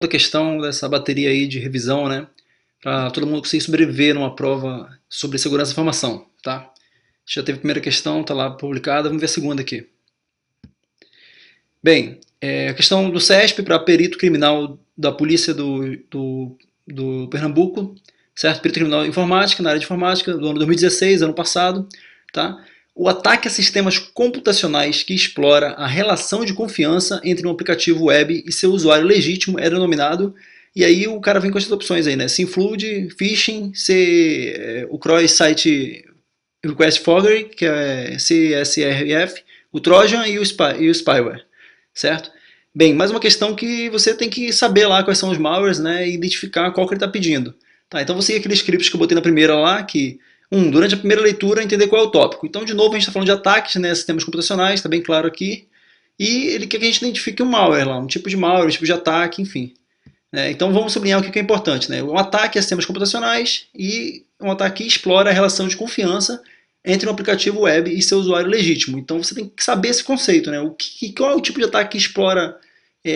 a questão dessa bateria aí de revisão, né? Para todo mundo conseguir sobreviver numa prova sobre segurança da informação, tá? Já teve a primeira questão, tá lá publicada, vamos ver a segunda aqui. Bem, a questão do CESP para perito criminal da polícia do Pernambuco, certo? Perito criminal informática, na área de informática, do ano 2016, ano passado, tá? O ataque a sistemas computacionais que explora a relação de confiança entre um aplicativo web e seu usuário legítimo é denominado, e aí o cara vem com essas opções aí, né? Syncfloud, Phishing, o Cross-Site Request Forgery, que é CSRF, o Trojan e o Spyware, certo? Bem, mais uma questão que você tem que saber lá quais são os malwares, né, e identificar qual que ele está pedindo. Tá, então você aqueles scripts que eu botei na primeira lá, que durante a primeira leitura entender qual é o tópico. Então, de novo, a gente está falando de ataques, né, sistemas computacionais, está bem claro aqui. E ele quer que a gente identifique um malware lá, um tipo de malware, um tipo de ataque, enfim. Então vamos sublinhar o que é importante. Né? Um ataque a sistemas computacionais e um ataque que explora a relação de confiança entre um aplicativo web e seu usuário legítimo. Então você tem que saber esse conceito. Né? Qual é o tipo de ataque que explora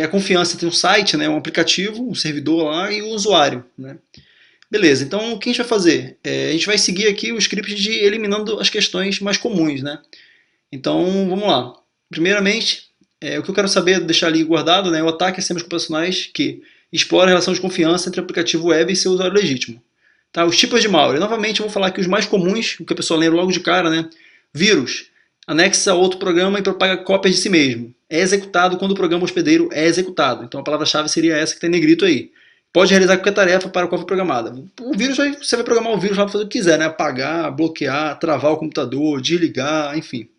a confiança entre um site, né, um aplicativo, um servidor lá e o usuário. Né? Beleza, então o que a gente vai fazer? A gente vai seguir aqui o script de eliminando as questões mais comuns. Né? Então vamos lá. Primeiramente, o que eu quero saber, deixar ali guardado, né, é o ataque a sistemas computacionais que explora a relação de confiança entre o aplicativo web e seu usuário legítimo. Tá? Os tipos de malware. Novamente, eu vou falar aqui os mais comuns, o que a pessoa lembra logo de cara. Né? Vírus. Anexa a outro programa e propaga cópias de si mesmo. É executado quando o programa hospedeiro é executado. Então a palavra-chave seria essa que tem negrito aí. Pode realizar qualquer tarefa para a qual foi programada. O vírus, você vai programar o vírus lá para fazer o que quiser, né? Apagar, bloquear, travar o computador, desligar, enfim.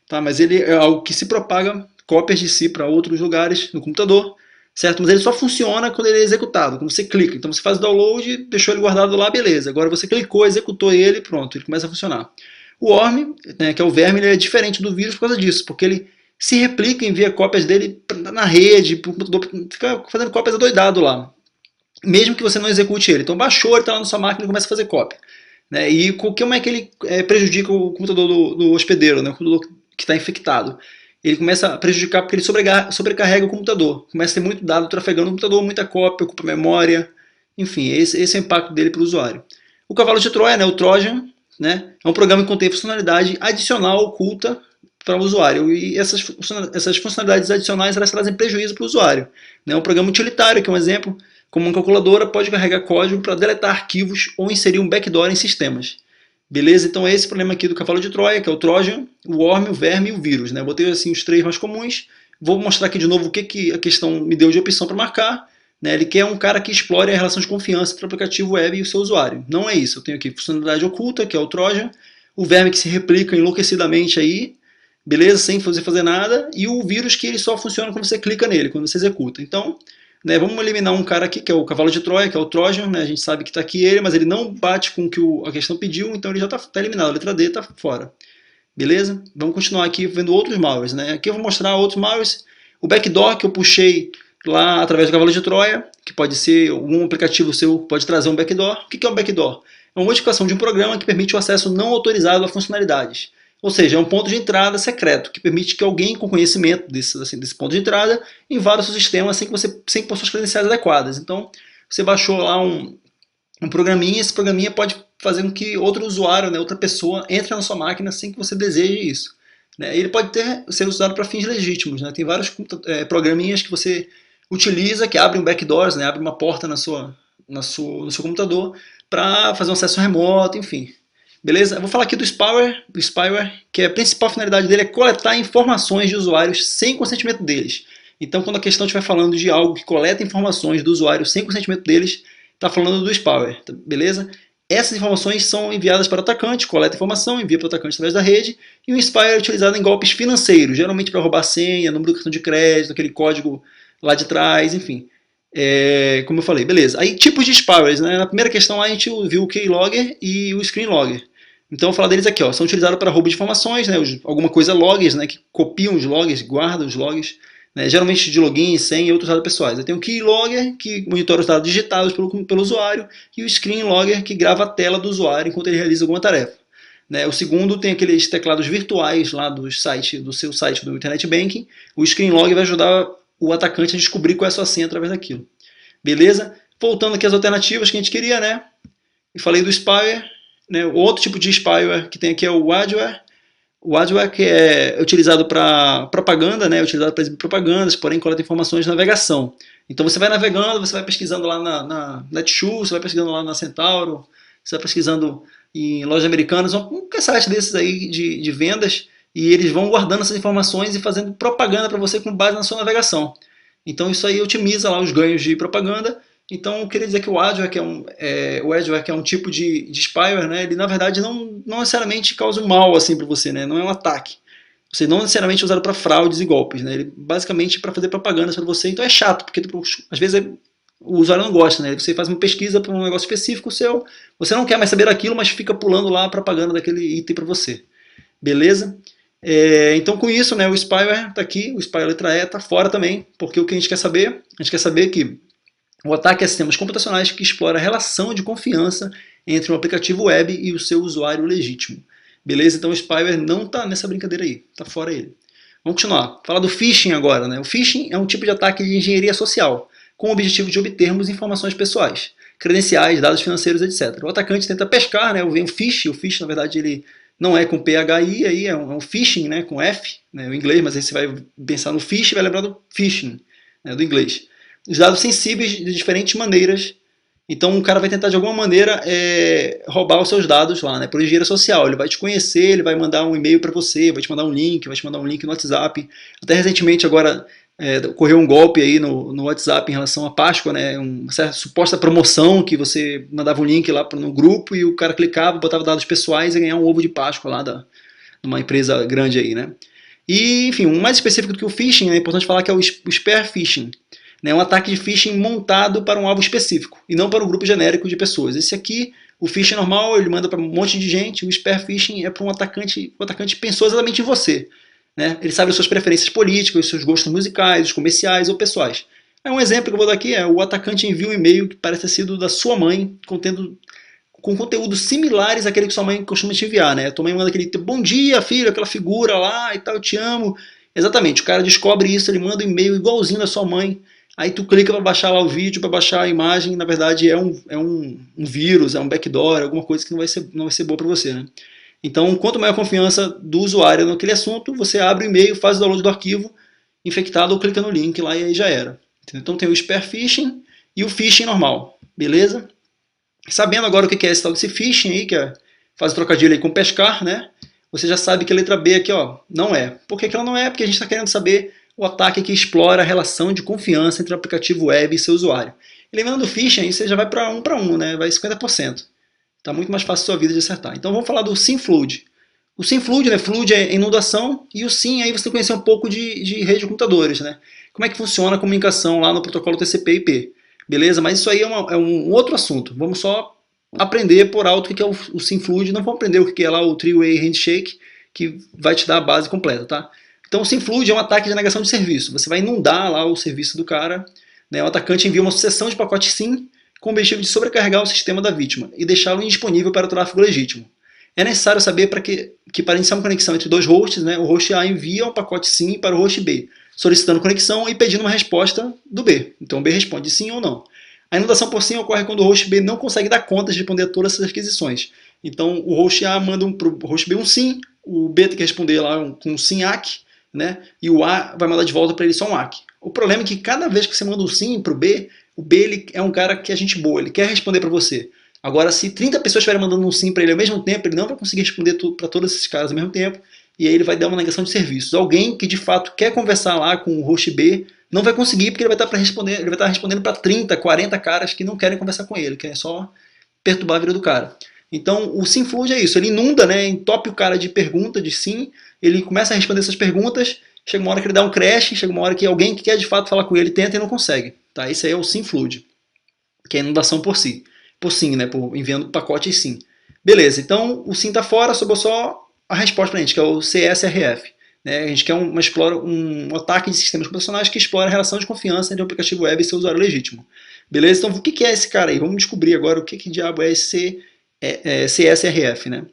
Tá? Mas ele é algo que se propaga cópias de si para outros lugares no computador, certo? Mas ele só funciona quando ele é executado, quando você clica. Então você faz o download, deixou ele guardado lá, beleza. Agora você clicou, executou ele, pronto, ele começa a funcionar. O worm, né, que é o verme, ele é diferente do vírus por causa disso, porque ele se replica e envia cópias dele na rede, para o computador, fica fazendo cópias adoidado lá, mesmo que você não execute ele. Então baixou, ele está lá na sua máquina e começa a fazer cópia. Né? E como é que ele prejudica o computador do hospedeiro, né, o computador que está infectado? Ele começa a prejudicar porque ele sobrecarrega o computador. Começa a ter muito dado trafegando no computador, muita cópia, ocupa memória. Enfim, esse é o impacto dele para o usuário. O cavalo de Troia, né, o Trojan, né, é um programa que contém funcionalidade adicional oculta para o usuário. E essas funcionalidades adicionais elas trazem prejuízo para o usuário. Né? Um programa utilitário, que é um exemplo, como uma calculadora, pode carregar código para deletar arquivos ou inserir um backdoor em sistemas. Beleza? Então é esse problema aqui do cavalo de Troia, que é o Trojan, o Worm, o Verme e o vírus. Né? Eu botei assim, os três mais comuns. Vou mostrar aqui de novo o que a questão me deu de opção para marcar. Né? Ele quer um cara que explore a relação de confiança entre o aplicativo web e o seu usuário. Não é isso. Eu tenho aqui funcionalidade oculta, que é o Trojan, o Verme que se replica enlouquecidamente aí, beleza? Sem você fazer nada, e o vírus que ele só funciona quando você clica nele, quando você executa. Então, né, vamos eliminar um cara aqui, que é o cavalo de Troia, que é o Trojan, né, a gente sabe que está aqui ele, mas ele não bate com o que a questão pediu, então ele já está eliminado, a letra D está fora. Beleza? Vamos continuar aqui vendo outros malwares. Né? Aqui eu vou mostrar outros malwares. O backdoor que eu puxei lá através do cavalo de Troia, que pode ser um aplicativo seu, pode trazer um backdoor. O que é um backdoor? É uma modificação de um programa que permite o acesso não autorizado a funcionalidades. Ou seja, é um ponto de entrada secreto, que permite que alguém com conhecimento desse ponto de entrada invada o seu sistema sem pôr suas credenciais adequadas. Então, você baixou lá um programinha, esse programinha pode fazer com que outro usuário, né, outra pessoa, entre na sua máquina sem que você deseje isso. Né? Ele pode ser usado para fins legítimos. Né? Tem vários programinhas que você utiliza, que abrem backdoors, né, abre uma porta no seu computador para fazer um acesso remoto, enfim. Beleza? Eu vou falar aqui do spyware, que a principal finalidade dele é coletar informações de usuários sem consentimento deles. Então, quando a questão estiver falando de algo que coleta informações do usuário sem consentimento deles, está falando do spyware, beleza? Essas informações são enviadas para o atacante, coleta informação, envia para o atacante através da rede, e o spyware é utilizado em golpes financeiros, geralmente para roubar senha, número do cartão de crédito, aquele código lá de trás, enfim. Como eu falei, beleza. Aí, tipos de spywares, né? Na primeira questão lá a gente viu o keylogger e o screenlogger. Então, eu vou falar deles aqui, ó. São utilizados para roubo de informações, né? Alguma coisa logs, né? Que copiam os logs, guardam os logs, né? Geralmente de login, senha e outros dados pessoais. Aí tem o keylogger, que monitora os dados digitados pelo usuário, e o screenlogger, que grava a tela do usuário enquanto ele realiza alguma tarefa. Né? O segundo tem aqueles teclados virtuais lá do seu site do Internet Banking. O screenlogger vai ajudar o atacante a descobrir qual é a sua senha através daquilo. Beleza? Voltando aqui às alternativas que a gente queria, né? E falei do spyware, né? O outro tipo de spyware que tem aqui é o adware. O adware que é utilizado para propaganda, né? É utilizado para exibir propagandas, porém coleta informações de navegação. Então você vai navegando, você vai pesquisando lá na Netshoes, você vai pesquisando lá na Centauro, você vai pesquisando em lojas americanas, qualquer site desses aí de vendas, e eles vão guardando essas informações e fazendo propaganda para você com base na sua navegação. Então isso aí otimiza lá os ganhos de propaganda. Então eu queria dizer que o adware, o adware, que é um tipo de spyware, né, ele na verdade não necessariamente causa um mal assim para você, né, não é um ataque. Você não necessariamente é usado para fraudes e golpes, né, ele basicamente para fazer propaganda para você. Então é chato, porque às vezes o usuário não gosta, né, você faz uma pesquisa para um negócio específico seu, você não quer mais saber daquilo, mas fica pulando lá a propaganda daquele item para você. Beleza? Então com isso, né, o spyware está aqui, o spyware letra E está fora também, porque o que a gente quer saber? A gente quer saber que o ataque a sistemas computacionais que explora a relação de confiança entre um aplicativo web e o seu usuário legítimo. Beleza? Então o spyware não está nessa brincadeira aí, está fora ele. Vamos continuar. Falar do phishing agora, né? O phishing é um tipo de ataque de engenharia social, com o objetivo de obtermos informações pessoais, credenciais, dados financeiros, etc. O atacante tenta pescar, né? Vem o phish na verdade ele não é com PHI, aí é um phishing, né? Com F, né? O inglês, mas aí você vai pensar no phish e vai lembrar do phishing, né? Do inglês. Os dados sensíveis de diferentes maneiras. Então o cara vai tentar de alguma maneira roubar os seus dados lá, né, por engenharia social. Ele vai te conhecer, ele vai mandar um e-mail para você, vai te mandar um link, vai te mandar um link no WhatsApp. Até recentemente agora ocorreu um golpe aí no WhatsApp em relação à Páscoa, né, uma certa suposta promoção que você mandava um link lá no grupo e o cara clicava, botava dados pessoais e ganhava um ovo de Páscoa lá de uma empresa grande aí, né. E, enfim, um mais específico do que o phishing, é importante falar que é o spear phishing. É um ataque de phishing montado para um alvo específico e não para um grupo genérico de pessoas. Esse aqui, o phishing normal, ele manda para um monte de gente, o spear phishing é para um atacante, o atacante pensou exatamente em você. Né? Ele sabe as suas preferências políticas, os seus gostos musicais, os comerciais ou pessoais. Um exemplo que eu vou dar aqui é o atacante envia um e-mail que parece ter sido da sua mãe, com conteúdos similares àquele que sua mãe costuma te enviar. Né? A tua mãe manda aquele bom dia, filho, aquela figura lá e tal, eu te amo. Exatamente, o cara descobre isso, ele manda um e-mail igualzinho da sua mãe. Aí tu clica para baixar lá o vídeo, para baixar a imagem, na verdade é um vírus, é um backdoor, alguma coisa que não vai ser boa para você, né? Então, quanto maior a confiança do usuário naquele assunto, você abre o e-mail, faz o download do arquivo infectado ou clica no link lá e aí já era. Então tem o spear phishing e o phishing normal, beleza? Sabendo agora o que é esse tal desse phishing aí, que faz o trocadilho aí com pescar, né? Você já sabe que a letra B aqui, ó, não é. Por que ela não é? Porque a gente está querendo saber o ataque que explora a relação de confiança entre o aplicativo web e seu usuário. E lembrando do phishing, aí você já vai para um, né? Vai 50%. Está muito mais fácil a sua vida de acertar. Então vamos falar do SymFlood. O SymFlood, né? Flood é inundação, e o Sym aí você tem que conhecer um pouco de rede de computadores, né? Como é que funciona a comunicação lá no protocolo TCP/IP. Beleza? Mas isso aí é um outro assunto. Vamos só aprender por alto o que é o SymFlood. Não vamos aprender o que é lá o Three-Way Handshake, que vai te dar a base completa, tá? Então o SymFlood é um ataque de negação de serviço. Você vai inundar lá o serviço do cara, né? O atacante envia uma sucessão de pacotes SYM com o objetivo de sobrecarregar o sistema da vítima e deixá-lo indisponível para o tráfego legítimo. É necessário saber que para iniciar uma conexão entre dois hosts, né, o host A envia um pacote SYM para o host B, solicitando conexão e pedindo uma resposta do B. Então o B responde sim ou não. A inundação por SYM ocorre quando o host B não consegue dar conta de responder a todas essas requisições. Então o host A manda para o host B um SYM, o B tem que responder lá com um SYM-ACK, né? E o A vai mandar de volta para ele só um ACK. O problema é que cada vez que você manda um SYM para o B ele é um cara que é gente boa, ele quer responder para você. Agora, se 30 pessoas estiverem mandando um SYM para ele ao mesmo tempo, ele não vai conseguir responder para todos esses caras ao mesmo tempo, e aí ele vai dar uma negação de serviços. Alguém que de fato quer conversar lá com o host B não vai conseguir, porque ele vai estar respondendo para 30, 40 caras que não querem conversar com ele, que é só perturbar a vida do cara. Então o SymFlood é isso, ele inunda, né, entope o cara de pergunta, de SYM, ele começa a responder essas perguntas, chega uma hora que ele dá um crash, chega uma hora que alguém que quer de fato falar com ele tenta e não consegue. Tá? Esse aí é o SymFlood, que é a inundação por SYM, né, por enviando pacotes SYM. Beleza, então o SYM está fora, sobrou só a resposta para a gente, que é o CSRF. Né? A gente quer um ataque de sistemas computacionais que explora a relação de confiança entre o aplicativo web e seu usuário legítimo. Beleza? Então o que é esse cara aí? Vamos descobrir agora o que diabo é esse CSRF. Né?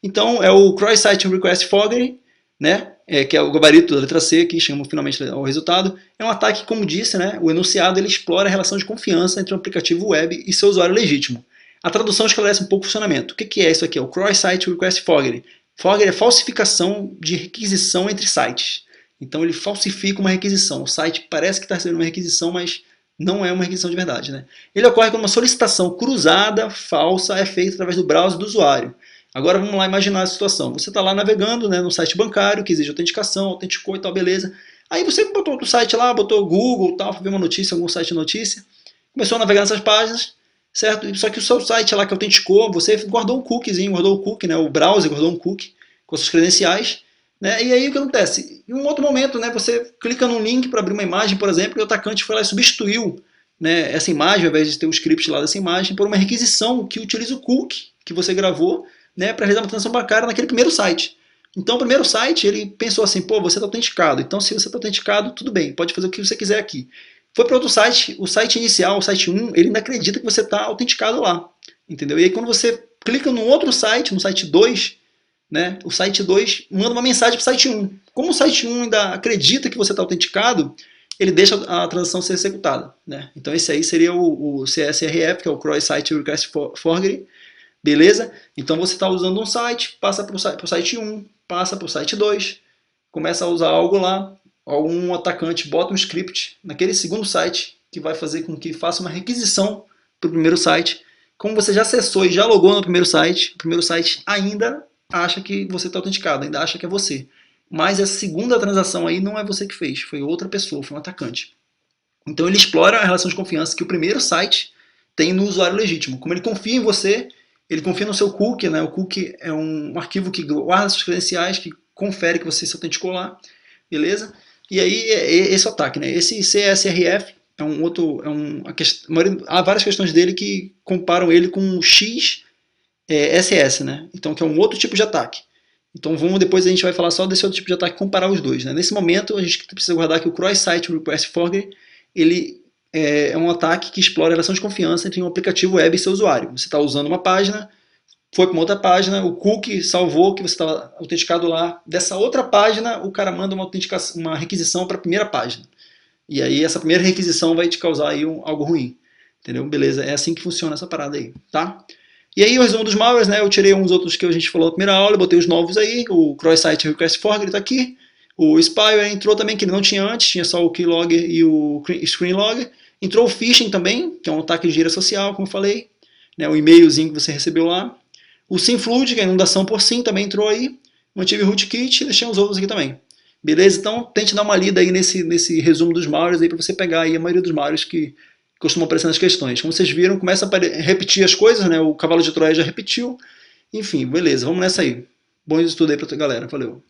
Então é o Cross-Site Request Forgery, né? que é o gabarito da letra C, que chama finalmente ao resultado. É um ataque, como disse, né, o enunciado ele explora a relação de confiança entre um aplicativo web e seu usuário legítimo. A tradução esclarece um pouco o funcionamento. O que é isso aqui? É o Cross-Site Request Forgery. Forgery é falsificação de requisição entre sites. Então ele falsifica uma requisição. O site parece que está recebendo uma requisição, mas não é uma requisição de verdade. Né? Ele ocorre quando uma solicitação cruzada, falsa, é feita através do browser do usuário. Agora vamos lá imaginar a situação. Você está lá navegando, né, no site bancário, que exige autenticação, autenticou e tal, beleza. Aí você botou outro site lá, botou Google, tal, foi ver uma notícia, algum site de notícia, começou a navegar nessas páginas, certo? Só que o seu site lá que autenticou, você guardou um cookiezinho, guardou o cookie, né, o browser guardou um cookie com suas credenciais, né, e aí o que acontece? Em um outro momento, né, você clica num link para abrir uma imagem, por exemplo, e o atacante foi lá e substituiu, né, essa imagem, ao invés de ter o script lá dessa imagem, por uma requisição que utiliza o cookie que você gravou, né, para realizar uma transação bancária naquele primeiro site. Então o primeiro site, ele pensou assim, pô, você está autenticado, então se você está autenticado, tudo bem, pode fazer o que você quiser aqui. Foi para outro site, o site inicial, o site 1, ele ainda acredita que você está autenticado lá, entendeu? E aí quando você clica no outro site, no site 2, né, o site 2 manda uma mensagem para o site 1. Como o site 1 ainda acredita que você está autenticado, ele deixa a transação ser executada. Né? Então esse aí seria o CSRF, que é o Cross Site Request Forgery. Beleza? Então você está usando um site, passa para o site 1, passa para o site 2, começa a usar algo lá, algum atacante bota um script naquele segundo site que vai fazer com que faça uma requisição para o primeiro site. Como você já acessou e já logou no primeiro site, o primeiro site ainda acha que você está autenticado, ainda acha que é você. Mas essa segunda transação aí não é você que fez, foi outra pessoa, foi um atacante. Então ele explora a relação de confiança que o primeiro site tem no usuário legítimo. Como ele confia em você, ele confia no seu cookie, né? O cookie é um arquivo que guarda suas credenciais, que confere que você se autenticou lá, beleza? E aí esse é o ataque, né? Esse CSRF é um outro, há várias questões dele que comparam ele com o XSS, né? Então que é um outro tipo de ataque. Então depois a gente vai falar só desse outro tipo de ataque, comparar os dois. Né? Nesse momento a gente precisa guardar que o Cross-Site Request Forgery ele é um ataque que explora a relação de confiança entre um aplicativo web e seu usuário. Você está usando uma página, foi para uma outra página, o cookie salvou que você estava autenticado lá. Dessa outra página, o cara manda uma requisição para a primeira página. E aí essa primeira requisição vai te causar aí algo ruim. Entendeu? Beleza, é assim que funciona essa parada aí, tá? E aí o resumo dos malwares, né? Eu tirei uns outros que a gente falou na primeira aula, botei os novos aí, o Cross-Site Request Forgery está aqui. O Spyware entrou também, que ele não tinha antes, tinha só o Keylogger e o Screenlogger. Entrou o Phishing também, que é um ataque de engenharia social, como eu falei. Né, o e-mailzinho que você recebeu lá. O SimFlood, que é a inundação por SIM, também entrou aí. O anti-rootkit e deixei os outros aqui também. Beleza? Então tente dar uma lida aí nesse resumo dos malwares aí para você pegar aí a maioria dos malwares que costumam aparecer nas questões. Como vocês viram, começa a repetir as coisas, né? O cavalo de Troia já repetiu. Enfim, beleza, vamos nessa aí. Bom estudo aí pra galera. Valeu.